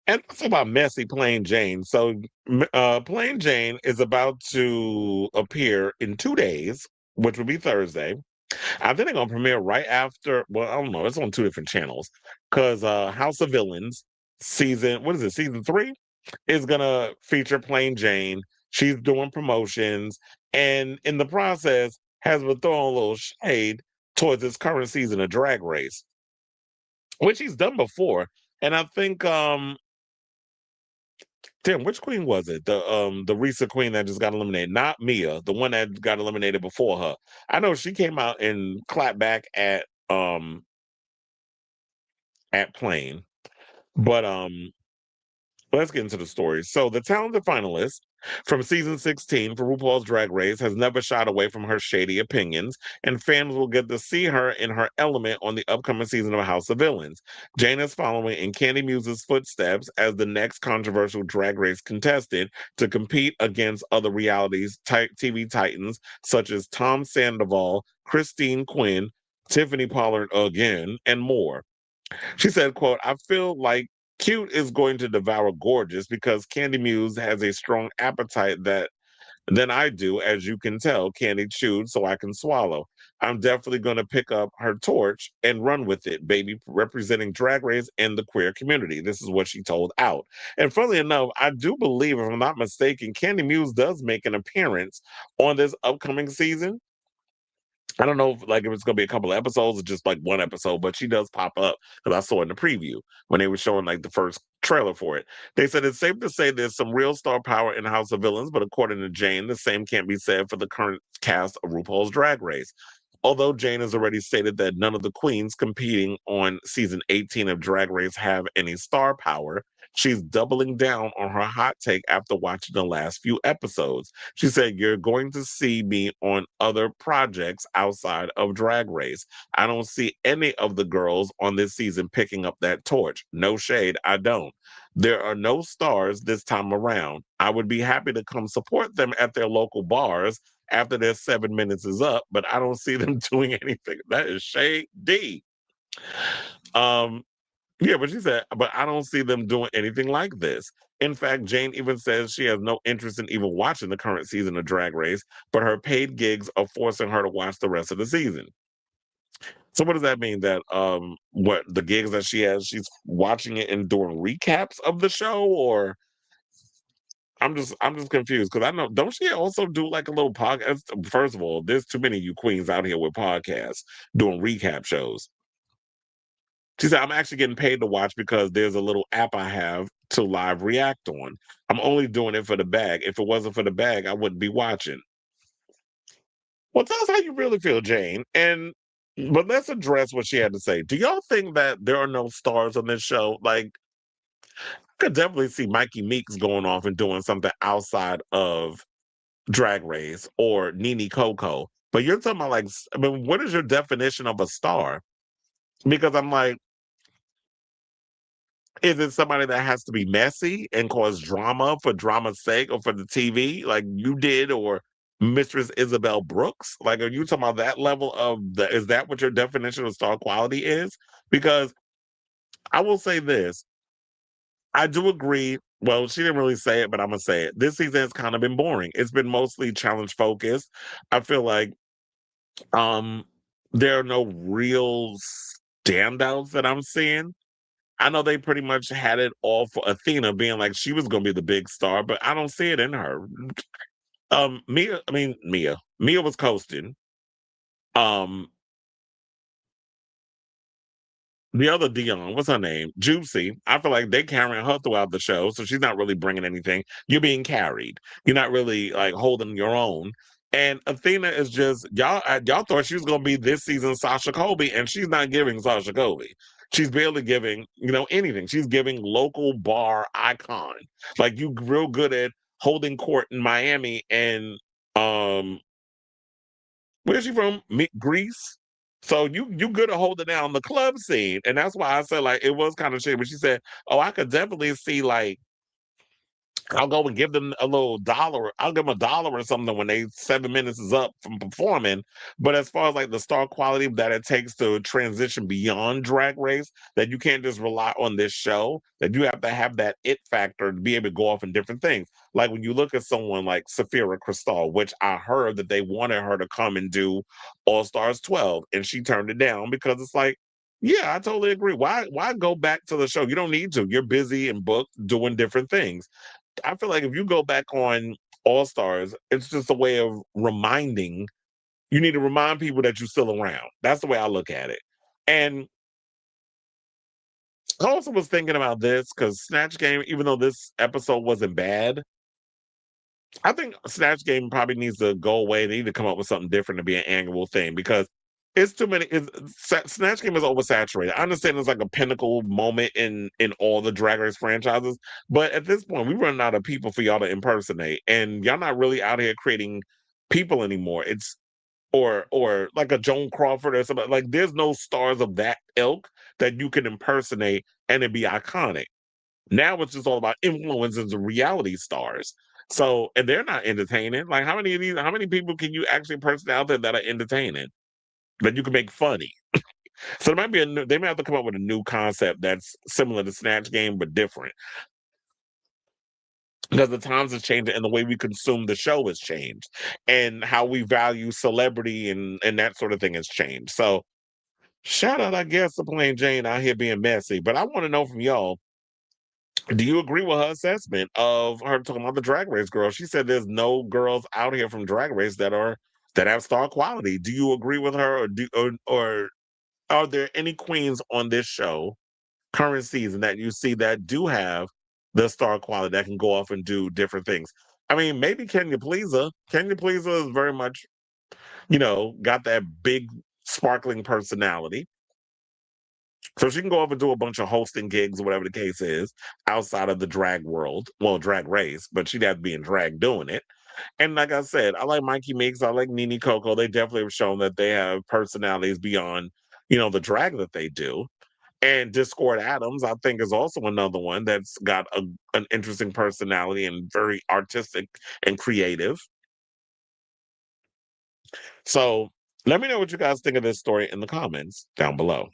And that's about messy Plain Jane. So, Plain Jane is about to appear in 2 days, which would be Thursday. I think they're gonna premiere right after. Well, I don't know. It's on two different channels because House of Villains season. What is it? Season 3 is gonna feature Plain Jane. She's doing promotions, and in the process, has been throwing a little shade towards this current season of Drag Race, which he's done before. And I think damn, which queen was it? The recent queen that just got eliminated. Not Mia, the one that got eliminated before her. I know she came out and clapped back at Plain. But let's get into the story. So the talented finalist from season 16 for RuPaul's Drag Race has never shied away from her shady opinions, and fans will get to see her in her element on the upcoming season of House of Villains. Jane is following in Candy Muse's footsteps as the next controversial Drag Race contestant to compete against other realities TV titans such as Tom Sandoval, Christine Quinn, Tiffany Pollard again, and more. She said, quote, I feel like cute is going to devour gorgeous because Candy Muse has a strong appetite that than I do, as you can tell. Candy chewed so I can swallow. I'm definitely going to pick up her torch and run with it, baby, representing Drag Race and the queer community. This is what she told Out. And funnily enough, I do believe, if I'm not mistaken, Candy Muse does make an appearance on this upcoming season. I don't know if it's gonna be a couple of episodes or just like one episode, but she does pop up because I saw it in the preview when they were showing like the first trailer for it. They said it's safe to say there's some real star power in House of Villains, but according to Jane, the same can't be said for the current cast of RuPaul's Drag Race. Although Jane has already stated that none of the queens competing on season 18 of Drag Race have any star power, she's doubling down on her hot take after watching the last few episodes. She said, You're going to see me on other projects outside of Drag Race. I don't see any of the girls on this season picking up that torch. No shade, I don't. There are no stars this time around. I would be happy to come support them at their local bars after their 7 minutes is up, but I don't see them doing anything. That is shady. Um, yeah, but she said, but I don't see them doing anything like this. In fact, Jane even says she has no interest in even watching the current season of Drag Race, but her paid gigs are forcing her to watch the rest of the season. So what does that mean? That what the gigs that she has, she's watching it and doing recaps of the show, or I'm just confused because I know don't she also do like a little podcast? First of all, there's too many of you queens out here with podcasts doing recap shows. She said, I'm actually getting paid to watch because there's a little app I have to live react on. I'm only doing it for the bag. If it wasn't for the bag, I wouldn't be watching. Well, tell us how you really feel, Jane. But let's address what she had to say. Do y'all think that there are no stars on this show? Like, I could definitely see Mikey Meeks going off and doing something outside of Drag Race or Nene Coco. But you're talking about like, I mean, what is your definition of a star? Because I'm like, is it somebody that has to be messy and cause drama for drama's sake or for the TV, like you did, or Mistress Isabel Brooks? Like, are you talking about that level of is that what your definition of star quality is? Because I will say this, I do agree. Well, she didn't really say it, but I'm gonna say it. This season has kind of been boring. It's been mostly challenge focused. I feel like um there are no real standouts that I'm seeing. I know they pretty much had it all for Athena being like she was going to be the big star, but I don't see it in her. Mia was coasting. Um, the other Dion, what's her name? Juicy. I feel like they carrying her throughout the show, so she's not really bringing anything. You're being carried. You're not really like holding your own. And Athena is just y'all thought she was gonna be this season Sasha Colby, and she's not giving Sasha Colby. She's barely giving, anything. She's giving local bar icon. Like you real good at holding court in Miami and um where's she from? Greece. So you good at holding down the club scene, and that's why I said like it was kind of shady. But she said, "Oh, I could definitely see like I'll go and give them a little dollar. I'll give them $1 or something when they 7 minutes is up from performing. But as far as like the star quality that it takes to transition beyond Drag Race, that you can't just rely on this show, that you have to have that it factor to be able to go off in different things. Like when you look at someone like Safira Cristal, which I heard that they wanted her to come and do All Stars 12, and she turned it down because it's like, yeah, I totally agree. Why go back to the show? You don't need to. You're busy and booked doing different things. I feel like if you go back on All Stars, it's just a way of reminding. You need to remind people that you're still around. That's the way I look at it. And I also was thinking about this because Snatch Game, even though this episode wasn't bad, I think Snatch Game probably needs to go away. They need to come up with something different to be an annual thing because it's too many. Snatch Game is oversaturated. I understand it's like a pinnacle moment in all the Drag Race franchises, but at this point, we running out of people for y'all to impersonate, and y'all not really out here creating people anymore. It's or like a Joan Crawford or something. Like there's no stars of that ilk that you can impersonate and it be iconic. Now it's just all about influencers and reality stars. So, and they're not entertaining. Like, how many people can you actually person out there that are entertaining that you can make funny? So there might be they may have to come up with a new concept that's similar to Snatch Game but different because the times have changed and the way we consume the show has changed, and how we value celebrity and that sort of thing has changed. So, shout out, I guess, to Plain Jane out here being messy. But I want to know from y'all, do you agree with her assessment of her talking about the Drag Race girls? She said there's no girls out here from Drag Race that have star quality. Do you agree with her, or are there any queens on this show, current season, that you see that do have the star quality that can go off and do different things? I mean, maybe Kenya Pleaser. Kenya Pleaser is very much, got that big sparkling personality. So she can go up and do a bunch of hosting gigs or whatever the case is outside of the drag world. Well, drag race, but she'd have to be in drag doing it. And like I said, I like Mikey Meeks, I like Nene Coco. They definitely have shown that they have personalities beyond, the drag that they do. And Discord Adams, I think, is also another one that's got an interesting personality and very artistic and creative. So let me know what you guys think of this story in the comments down below.